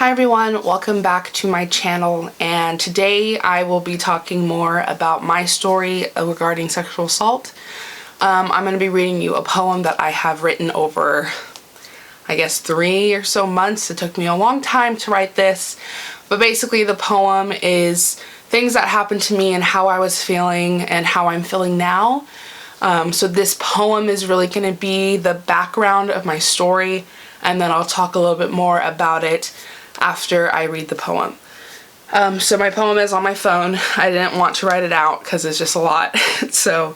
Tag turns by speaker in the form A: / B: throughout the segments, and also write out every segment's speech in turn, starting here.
A: Hi everyone, welcome back to my channel, and today I will be talking more about my story regarding sexual assault. I'm going to be reading you a poem that I have written over, I guess, 3 or so months. It took me a long time to write this, but basically the poem is things that happened to me and how I was feeling and how I'm feeling now. So this poem is really going to be the background of my story, and then I'll talk a little bit more about it after I read the poem. So my poem is on my phone. I didn't want to write it out because it's just a lot. So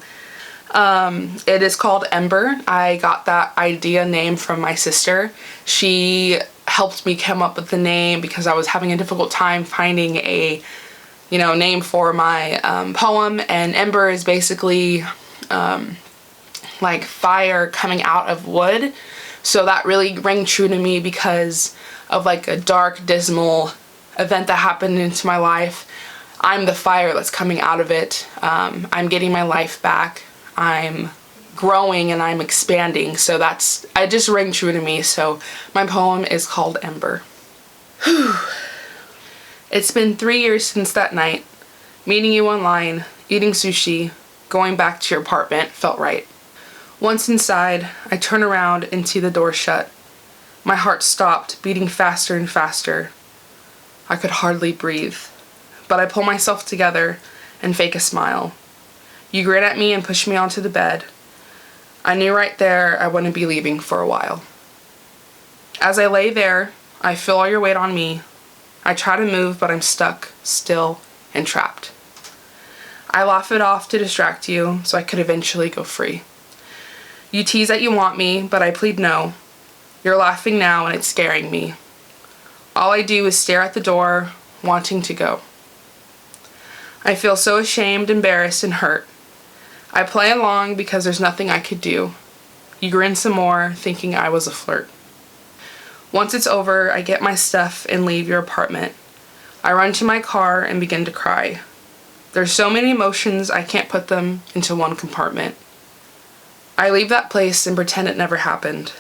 A: it is called Ember. I got that idea name from my sister. She helped me come up with the name because I was having a difficult time finding a name for my poem, and Ember is basically like fire coming out of wood. So that really rang true to me because of like a dark, dismal event that happened into my life. I'm the fire that's coming out of it. I'm getting my life back. I'm growing and I'm expanding. So it just rang true to me. So my poem is called Ember. It's been 3 years since that night. Meeting you online, eating sushi, going back to your apartment felt right. Once inside, I turn around and see the door shut. My heart stopped, beating faster and faster. I could hardly breathe, but I pull myself together and fake a smile. You grin at me and push me onto the bed. I knew right there I wouldn't be leaving for a while. As I lay there, I feel all your weight on me. I try to move, but I'm stuck, still, and trapped. I laugh it off to distract you so I could eventually go free. You tease that you want me, but I plead no. You're laughing now and it's scaring me. All I do is stare at the door, wanting to go. I feel so ashamed, embarrassed, and hurt. I play along because there's nothing I could do. You grin some more, thinking I was a flirt. Once it's over, I get my stuff and leave your apartment. I run to my car and begin to cry. There's so many emotions I can't put them into one compartment. I leave that place and pretend it never happened.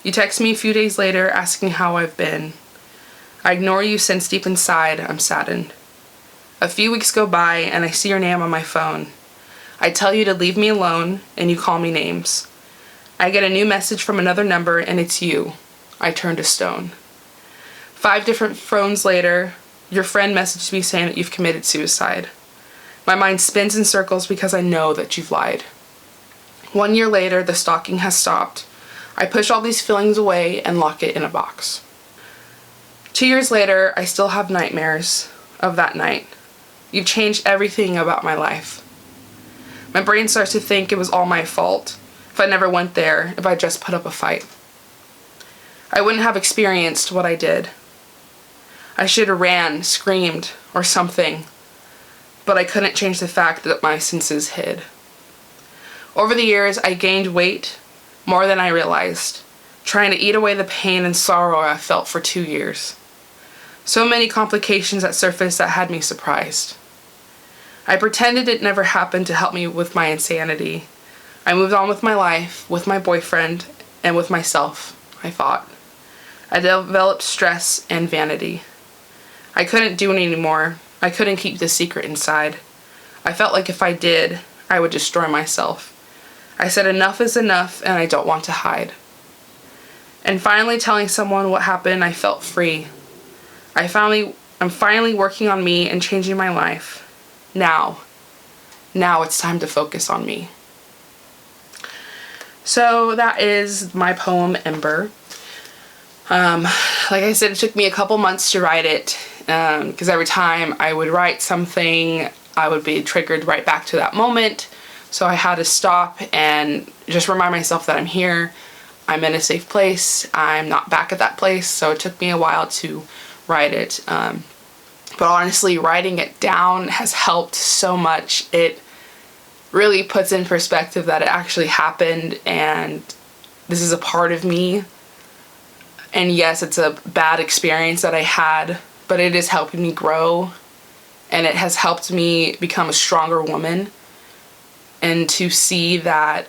A: You text me a few days later asking how I've been. I ignore you since deep inside I'm saddened. A few weeks go by and I see your name on my phone. I tell you to leave me alone and you call me names. I get a new message from another number and it's you. I turn to stone. 5 different phones later, your friend messaged me saying that you've committed suicide. My mind spins in circles because I know that you've lied. 1 year later, the stalking has stopped. I push all these feelings away and lock it in a box. 2 years later, I still have nightmares of that night. You've changed everything about my life. My brain starts to think it was all my fault. If I never went there, if I just put up a fight, I wouldn't have experienced what I did. I should have ran, screamed, or something, but I couldn't change the fact that my senses hid. Over the years, I gained weight more than I realized, trying to eat away the pain and sorrow I felt for 2 years. So many complications that surfaced that had me surprised. I pretended it never happened to help me with my insanity. I moved on with my life, with my boyfriend, and with myself, I thought. I developed stress and vanity. I couldn't do it anymore. I couldn't keep this secret inside. I felt like if I did, I would destroy myself. I said enough is enough and I don't want to hide. And finally telling someone what happened, I felt free. I'm finally working on me and changing my life. Now it's time to focus on me. So that is my poem, Ember. Like I said, it took me a couple months to write it, because every time I would write something, I would be triggered right back to that moment. So I had to stop and just remind myself that I'm here, I'm in a safe place, I'm not back at that place. So it took me a while to write it. But honestly, writing it down has helped so much. It really puts in perspective that it actually happened and this is a part of me. And yes, it's a bad experience that I had, but it is helping me grow and it has helped me become a stronger woman. And to see that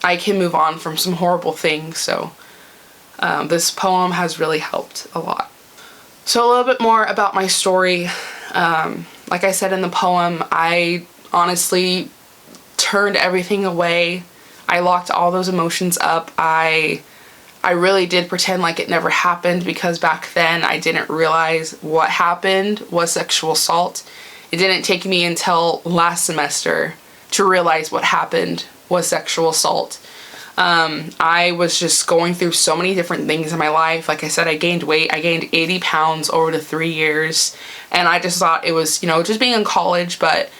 A: I can move on from some horrible things. So This poem has really helped a lot. So a little bit more about my story. Like I said in the poem, I honestly turned everything away. I locked all those emotions up. I really did pretend like it never happened, because back then I didn't realize what happened was sexual assault. It didn't take me until last semester to realize what happened was sexual assault. I was just going through so many different things in my life. Like I said, I gained weight. I gained 80 pounds over the 3 years. And I just thought it was, just being in college. But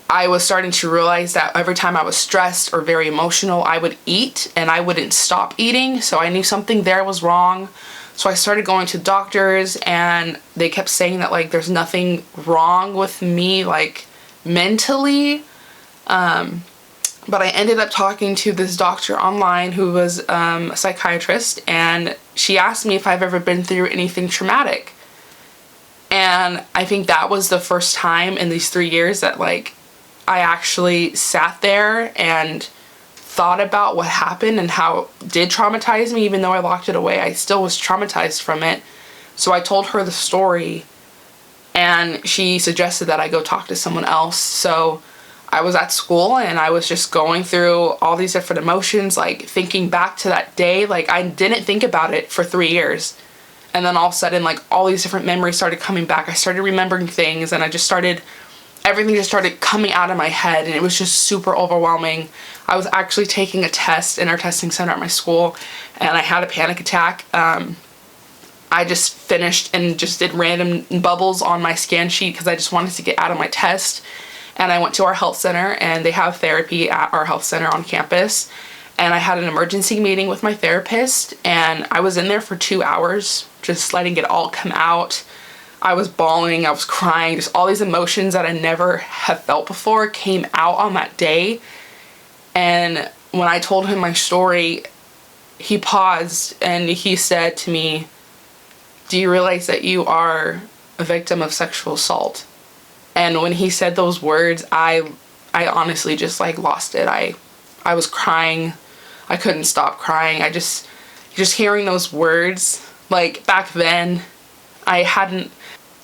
A: I was starting to realize that every time I was stressed or very emotional, I would eat and I wouldn't stop eating. So I knew something there was wrong. So I started going to doctors, and they kept saying that like there's nothing wrong with me like mentally. But I ended up talking to this doctor online who was a psychiatrist, and she asked me if I've ever been through anything traumatic. And I think that was the first time in these 3 years that like I actually sat there and thought about what happened and how it did traumatize me. Even though I locked it away, I still was traumatized from it. So I told her the story, and she suggested that I go talk to someone else. So I was at school and I was just going through all these different emotions, like thinking back to that day. Like I didn't think about it for 3 years. And then all of a sudden, like all these different memories started coming back. I started remembering things, and everything just started coming out of my head, and it was just super overwhelming. I was actually taking a test in our testing center at my school, and I had a panic attack. I just finished and just did random bubbles on my scan sheet because I just wanted to get out of my test. And I went to our health center, and they have therapy at our health center on campus. And I had an emergency meeting with my therapist, and I was in there for 2 hours, just letting it all come out. I was bawling, I was crying, just all these emotions that I never have felt before came out on that day. And when I told him my story, he paused and he said to me, "Do you realize that you are a victim of sexual assault?" And when he said those words, I honestly just like lost it. I was crying. I couldn't stop crying. Just hearing those words, like back then, I hadn't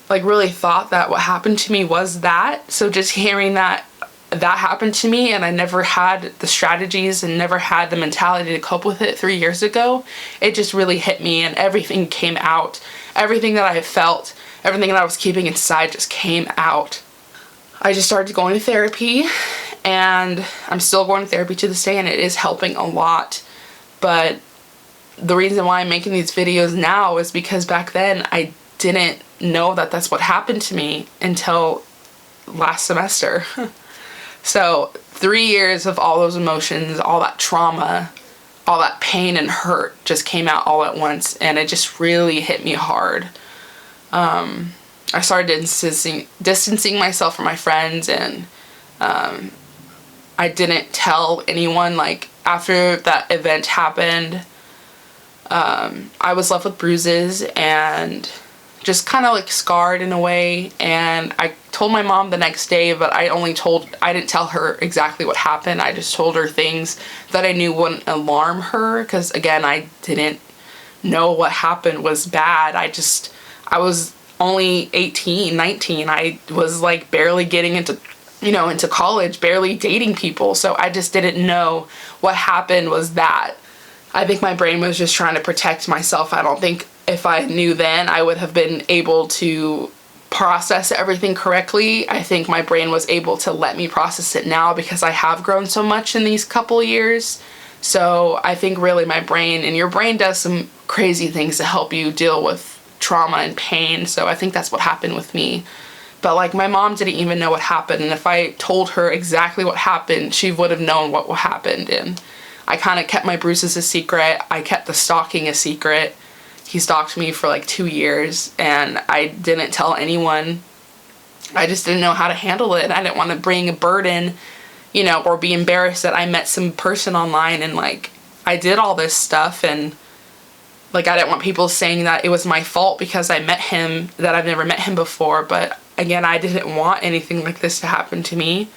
A: like really thought that what happened to me was that. So just hearing that happened to me, and I never had the strategies and never had the mentality to cope with it 3 years ago, it just really hit me, and everything came out. Everything that I felt, everything that I was keeping inside just came out. I just started going to therapy, and I'm still going to therapy to this day, and it is helping a lot. But the reason why I'm making these videos now is because back then I didn't know that that's what happened to me until last semester. So 3 years of all those emotions, all that trauma, all that pain and hurt just came out all at once, and it just really hit me hard. I started distancing myself from my friends, and I didn't tell anyone. Like after that event happened, I was left with bruises and just kind of like scarred in a way. And I told my mom the next day, but I didn't tell her exactly what happened. I just told her things that I knew wouldn't alarm her, because again, I didn't know what happened was bad. I was only 18, 19. I was like barely getting into college, barely dating people. So I just didn't know what happened was that. I think my brain was just trying to protect myself. I don't think if I knew then, I would have been able to process everything correctly. I think my brain was able to let me process it now because I have grown so much in these couple years. So I think really my brain, and your brain does some crazy things to help you deal with trauma and pain. So I think that's what happened with me. But like my mom didn't even know what happened, and if I told her exactly what happened, she would have known what happened. And I kind of kept my bruises a secret. I kept the stalking a secret. He stalked me for like 2 years, and I didn't tell anyone. I just didn't know how to handle it. I didn't want to bring a burden, or be embarrassed that I met some person online and like I did all this stuff, and like I didn't want people saying that it was my fault because I met him, that I've never met him before. But again, I didn't want anything like this to happen to me.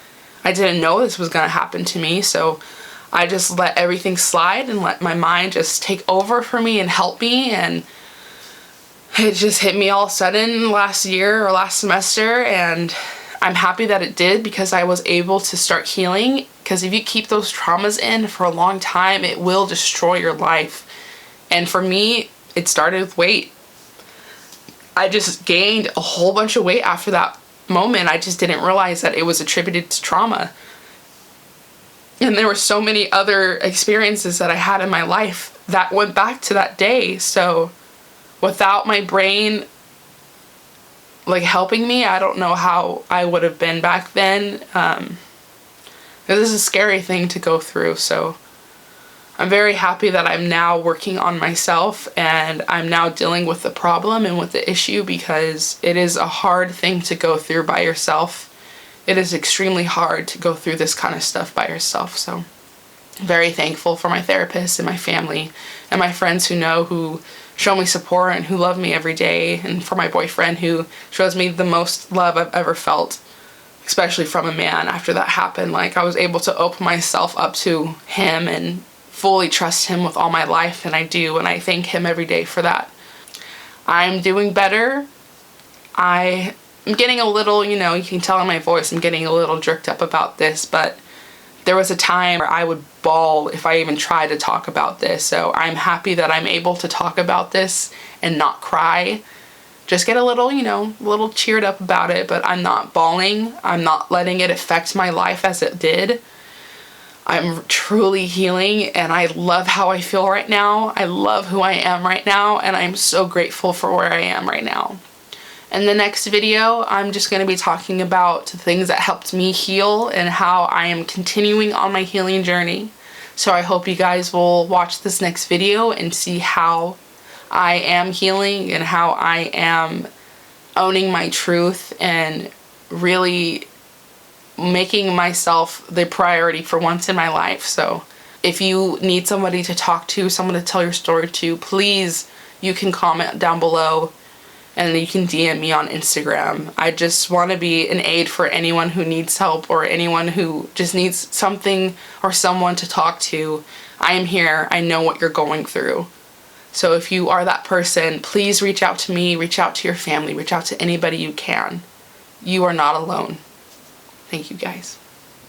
A: I didn't know this was going to happen to me, so I just let everything slide and let my mind just take over for me and help me, and it just hit me all of a sudden last year or last semester, and I'm happy that it did because I was able to start healing. Because if you keep those traumas in for a long time, it will destroy your life. And for me, it started with weight. I just gained a whole bunch of weight after that moment. I just didn't realize that it was attributed to trauma. And there were so many other experiences that I had in my life that went back to that day. So without my brain like helping me, I don't know how I would have been back then. This is a scary thing to go through. So I'm very happy that I'm now working on myself, and I'm now dealing with the problem and with the issue, because it is a hard thing to go through by yourself. It is extremely hard to go through this kind of stuff by yourself. So I'm very thankful for my therapist and my family and my friends who show me support and who love me every day, and for my boyfriend who shows me the most love I've ever felt, especially from a man after that happened. Like, I was able to open myself up to him and fully trust him with all my life, and I do, and I thank him every day for that. I'm doing better. I'm getting a little, you can tell in my voice, I'm getting a little jerked up about this, but there was a time where I would bawl if I even tried to talk about this. So I'm happy that I'm able to talk about this and not cry. Just get a little, a little cheered up about it, but I'm not bawling. I'm not letting it affect my life as it did. I'm truly healing, and I love how I feel right now. I love who I am right now, and I'm so grateful for where I am right now. In the next video, I'm just going to be talking about the things that helped me heal and how I am continuing on my healing journey. So I hope you guys will watch this next video and see how I am healing and how I am owning my truth and really making myself the priority for once in my life. So if you need somebody to talk to, someone to tell your story to, please, you can comment down below. And you can DM me on Instagram. I just want to be an aid for anyone who needs help, or anyone who just needs something or someone to talk to. I am here. I know what you're going through. So if you are that person, please reach out to me, reach out to your family, reach out to anybody you can. You are not alone. Thank you, guys.